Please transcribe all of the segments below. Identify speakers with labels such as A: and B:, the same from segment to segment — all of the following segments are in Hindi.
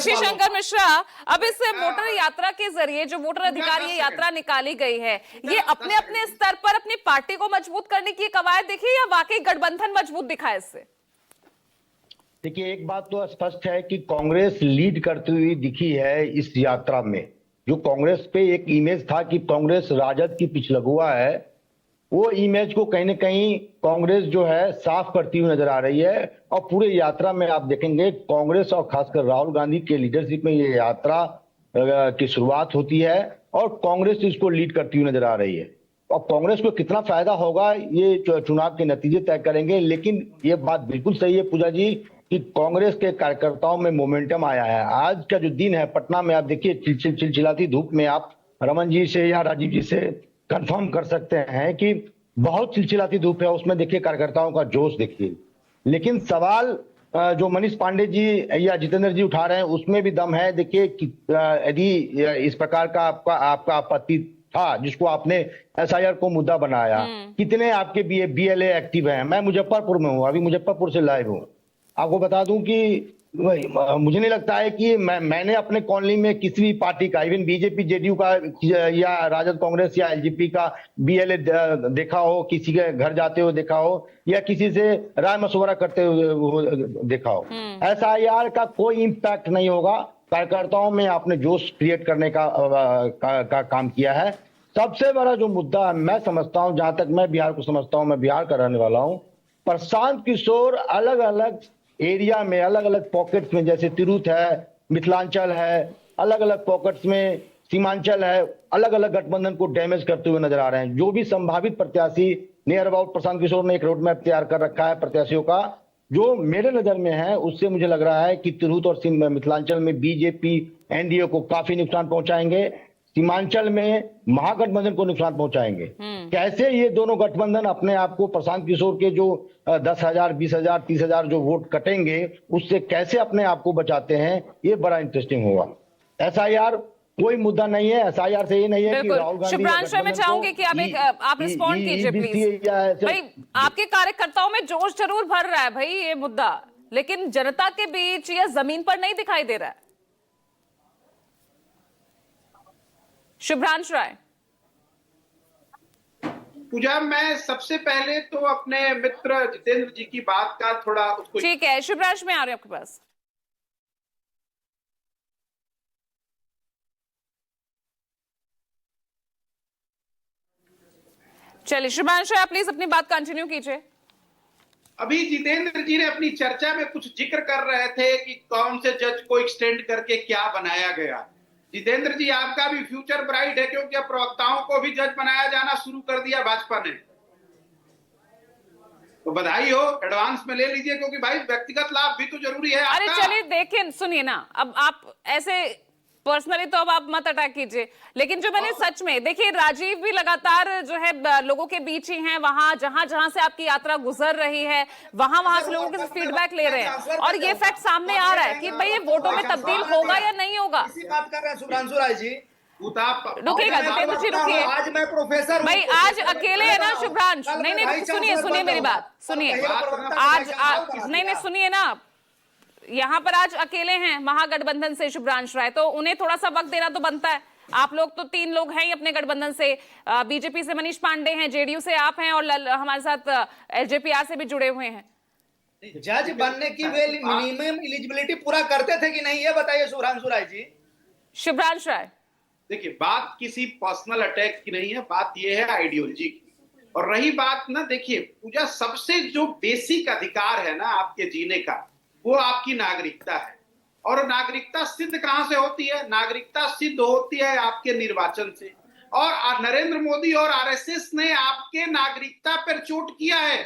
A: शंकर मिश्रा, अब इस वोटर यात्रा के जरिए जो वोटर अधिकार ये यात्रा निकाली गई है, ये अपने अपने स्तर पर अपनी पार्टी को मजबूत करने की कवायद दिखी या वाकई गठबंधन मजबूत दिखा इससे?
B: देखिए, एक बात तो स्पष्ट है कि कांग्रेस लीड करती हुई दिखी है इस यात्रा में। जो कांग्रेस पे एक इमेज था कि कांग्रेस राजद की पिछलगुआ है, वो इमेज को कहीं ना कहीं कांग्रेस जो है साफ करती हुई नजर आ रही है। और पूरे यात्रा में आप देखेंगे कांग्रेस और खासकर राहुल गांधी के लीडरशिप में ये यात्रा की शुरुआत होती है और कांग्रेस इसको लीड करती हुई नजर आ रही है। और कांग्रेस को कितना फायदा होगा ये चुनाव के नतीजे तय करेंगे। लेकिन ये बात बिल्कुल सही है पूजा जी कि कांग्रेस के कार्यकर्ताओं में मोमेंटम आया है। आज का जो दिन है पटना में, आप देखिए चिलचिलाती धूप में आप रमन जी से या राजीव जी से कंफर्म कर सकते हैं कि बहुत चिलचिलाती धूप है, उसमें देखिए कार्यकर्ताओं का जोश देखिए। लेकिन सवाल जो मनीष पांडे जी या जितेंद्र जी उठा रहे हैं उसमें भी दम है। देखिए यदि इस प्रकार का आपका आपत्ति था जिसको आपने एसआईआर को मुद्दा बनाया, कितने आपके बीएलए एक्टिव हैं? मैं मुजफ्फरपुर में हूँ, अभी मुजफ्फरपुर से लाइव हूँ। आपको बता दूं कि मुझे नहीं लगता है कि मैंने अपने कॉलोनी में किसी भी पार्टी का, इवन बीजेपी जेडीयू का या राजद कांग्रेस या एलजेपी का बीएलए देखा हो, किसी के घर जाते हुए देखा हो या किसी से राय मशवरा करते हुए देखा हो। एसआईआर का कोई इम्पैक्ट नहीं होगा। कार्यकर्ताओं में आपने जोश क्रिएट करने का काम किया है। सबसे बड़ा जो मुद्दा मैं समझता हूं, जहां तक मैं बिहार को समझता हूं, मैं बिहार का रहने वाला हूं, प्रशांत किशोर अलग अलग एरिया में, अलग अलग पॉकेट्स में, जैसे तिरहुत है, मिथिलांचल है, अलग अलग पॉकेट्स में सीमांचल है, अलग अलग गठबंधन को डैमेज करते हुए नजर आ रहे हैं। जो भी संभावित प्रत्याशी नियर अबाउट प्रशांत किशोर ने एक रोड मैप तैयार कर रखा है प्रत्याशियों का, जो मेरे नजर में है उससे मुझे लग रहा है कि तिरहुत और मिथिलांचल में बीजेपी एनडीए को काफी नुकसान पहुंचाएंगे, सीमांचल में महागठबंधन को नुकसान पहुंचाएंगे। कैसे ये दोनों गठबंधन अपने आप को प्रशांत किशोर के जो 10,000, 20,000, 30,000 जो वोट कटेंगे उससे कैसे अपने आप को बचाते हैं, ये बड़ा इंटरेस्टिंग होगा। एसआईआर कोई मुद्दा नहीं है। एसआईआर से ये नहीं है कि राहुल गांधी,
A: शुभ्रांश, मैं चाहूंगी कि आप रिस्पॉन्ड कीजिए प्लीज। भाई, आपके कार्यकर्ताओं में जोश जरूर भर रहा है भाई ये मुद्दा, लेकिन जनता के बीच या जमीन पर नहीं दिखाई दे रहा है। शुभ्रांश राय।
C: पूजा, मैं सबसे पहले तो अपने मित्र जितेंद्र जी की बात का थोड़ा उसको,
A: ठीक है शुभ्रांश, में आ रही हूं आपके पास। चलिए शुभ्रांश राय, प्लीज अपनी बात कंटिन्यू कीजिए।
C: अभी जितेंद्र जी ने अपनी चर्चा में कुछ जिक्र कर रहे थे कि कौन से जज को एक्सटेंड करके क्या बनाया गया। जितेंद्र जी, आपका भी फ्यूचर ब्राइट है, क्योंकि अब प्रवक्ताओं को भी जज बनाया जाना शुरू कर दिया भाजपा ने। तो बधाई हो, एडवांस में ले लीजिए, क्योंकि भाई व्यक्तिगत लाभ भी तो जरूरी है।
A: अरे चलिए देखिए, सुनिए ना, अब आप ऐसे पर्सनली तो अब आप मत अटैक कीजिए, लेकिन जो मैंने सच में देखिए, राजीव भी लगातार जो है लोगों के बीच ही हैं, वहां जहां जहां से आपकी यात्रा गुजर रही है वहां से लोगों के फीडबैक ले रहे हैं और ये फैक्ट सामने आ रहा है कि भाई ये वोटों में तब्दील होगा या नहीं होगा।
D: बात कर रहे हैं शुभ्रांशु राय जी।
A: रुकिएगा जितेंद्र जी, रुकिए।
D: आज मैं प्रोफेसर
A: भाई आज अकेले है ना शुभ्रांश? नहीं, सुनिए मेरी बात, सुनिए। आज नहीं, सुनिए ना, यहाँ पर आज अकेले हैं महागठबंधन से शुभ्रांश राय, तो उन्हें थोड़ा सा वक्त देना तो बनता है। आप लोग तो 3 लोग हैं ही अपने गठबंधन से, बीजेपी से मनीष पांडे हैं, जेडीयू से आप हैं और हमारे साथ एलजेपीआर से भी जुड़े हुए हैं।
D: जज बनने की वे मिनिमम एलिजिबिलिटी पूरा करते थे कि नहीं, ये बताइए शुभ्रांशु राय जी।
A: शुभ्रांश राय,
C: देखिए, बात किसी पर्सनल अटैक की नहीं है, बात यह है आइडियोलॉजी की। और रही बात ना, देखिए पूजा, सबसे जो बेसिक अधिकार है ना आपके जीने का, वो आपकी नागरिकता है। और नागरिकता सिद्ध कहां से होती है? नागरिकता सिद्ध होती है आपके निर्वाचन से। और नरेंद्र मोदी और आरएसएस ने आपके नागरिकता पर चोट किया है।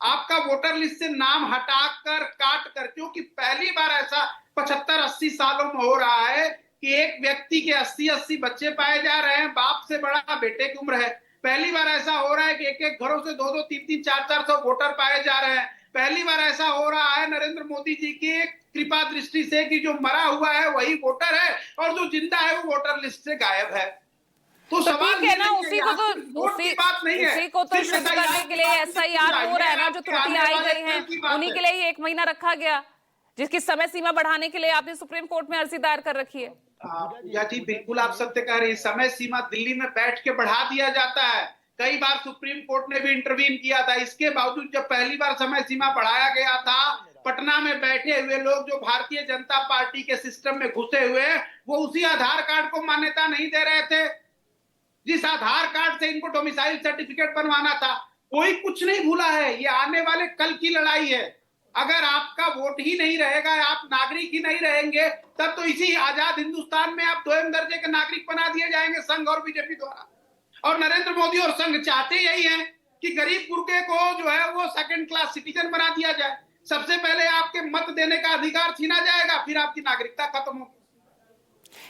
C: आपका वोटर लिस्ट से नाम हटाकर, काट कर, क्योंकि पहली बार ऐसा 75-80 सालों में हो रहा है कि एक व्यक्ति के 80-80 बच्चे पाए जा रहे हैं, बाप से बड़ा बेटे की उम्र है। पहली बार ऐसा हो रहा है कि एक घरों से 2-2, 3-3, 4-400 वोटर पाए जा रहे हैं। पहली बार ऐसा हो रहा है नरेंद्र मोदी जी की कृपा दृष्टि से कि जो मरा हुआ है वही वोटर है और जो जिंदा है वो वोटर लिस्ट से गायब है। तो सवाल
A: है ना, उसी को तो शुद्ध करने के लिए एसआईआर हो रहा है ना, जो त्रुटियां आई गई हैं उन्हीं के लिए 1 महीना रखा गया। जिसकी समय सीमा बढ़ाने के लिए आपने सुप्रीम कोर्ट में अर्जी दायर कर रखी है।
C: पूजा जी बिल्कुल आप सत्य कह रही हैं। समय सीमा दिल्ली में बैठ के बढ़ा दिया जाता है, कई बार सुप्रीम कोर्ट ने भी इंटरवीन किया था। इसके बावजूद जब पहली बार समय सीमा बढ़ाया गया था, पटना में बैठे हुए लोग जो भारतीय जनता पार्टी के सिस्टम में घुसे हुए, वो उसी आधार कार्ड को मान्यता नहीं दे रहे थे जिस आधार कार्ड से इनको डोमिसाइल सर्टिफिकेट बनवाना था। कोई कुछ नहीं भूला है, ये आने वाले कल की लड़ाई है। अगर आपका वोट ही नहीं रहेगा, आप नागरिक ही नहीं रहेंगे, तब तो इसी आजाद हिंदुस्तान में आप दोयम दर्जे के नागरिक बना दिए जाएंगे संघ और बीजेपी द्वारा। और नरेंद्र मोदी और संघ चाहते यही है कि गरीब गुरके को जो है वो सेकंड क्लास सिटीजन बना दिया जाए। सबसे पहले आपके मत देने का अधिकार छीना जाएगा, फिर आपकी नागरिकता खत्म होगी।